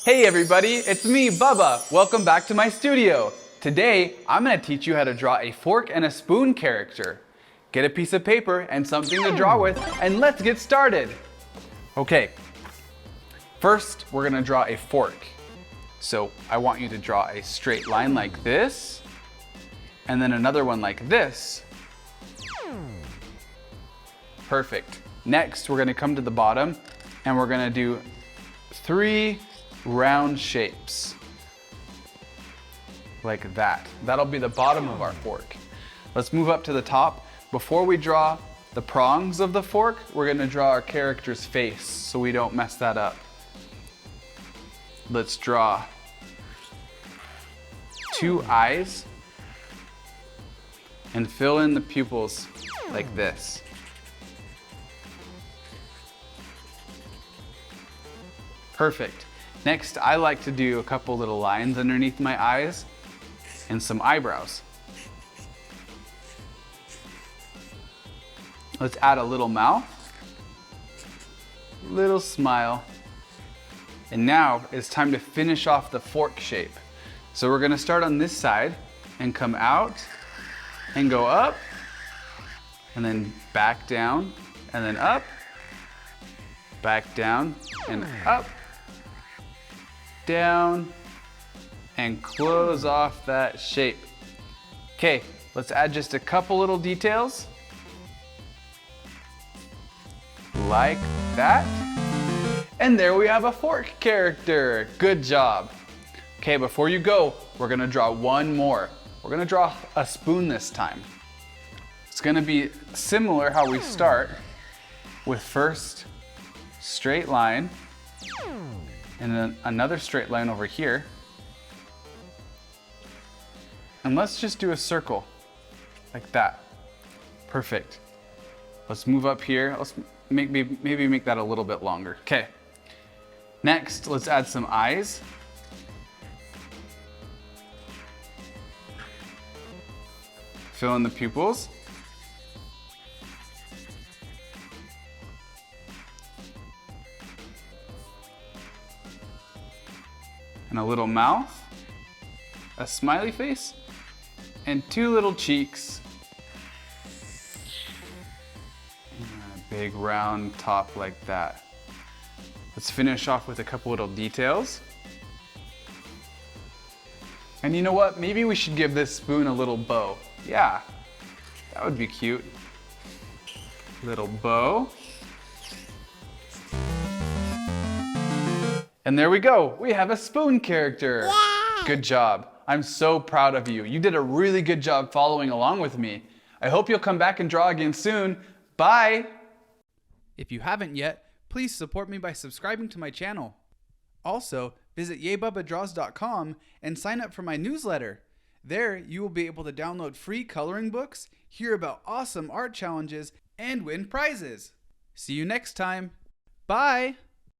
Hey everybody, it's me, Bubba. Welcome back to my studio. Today, I'm going to teach you how to draw a fork and a spoon character. Get a piece of paper and something to draw with, and let's get started. Okay, first we're going to draw a fork. So I want you to draw a straight line like this, and then another one like this. Perfect. Next, we're going to come to the bottom, and we're going to do 3 round shapes like that. That'll be the bottom of our fork. Let's move up to the top. Before we draw the prongs of the fork, we're going to draw our character's face so we don't mess that up. Let's draw 2 eyes and fill in the pupils like this. Perfect. Next, I like to do a couple little lines underneath my eyes and some eyebrows. Let's add a little mouth, little smile, and now it's time to finish off the fork shape. So we're gonna start on this side and come out and go up, and then back down, and then up, back down, and up, down, and close off that shape. Okay, let's add just a couple little details. Like that. And there we have a fork character. Good job. Okay, before you go, we're gonna draw one more. We're gonna draw a spoon this time. It's gonna be similar how we start with first straight line, and then another straight line over here. And let's just do a circle like that. Perfect. Let's move up here. Let's maybe make that a little bit longer. Okay. Next, let's add some eyes. Fill in the pupils. And a little mouth, a smiley face, and 2 little cheeks. And a big round top like that. Let's finish off with a couple little details. And you know what? Maybe we should give this spoon a little bow. Yeah, that would be cute. Little bow. And there we go, we have a spoon character. Yeah! Good job. I'm so proud of you. You did a really good job following along with me. I hope you'll come back and draw again soon. Bye! If you haven't yet, please support me by subscribing to my channel. Also, visit YayBubbaDraws.com and sign up for my newsletter. There, you will be able to download free coloring books, hear about awesome art challenges, and win prizes. See you next time. Bye!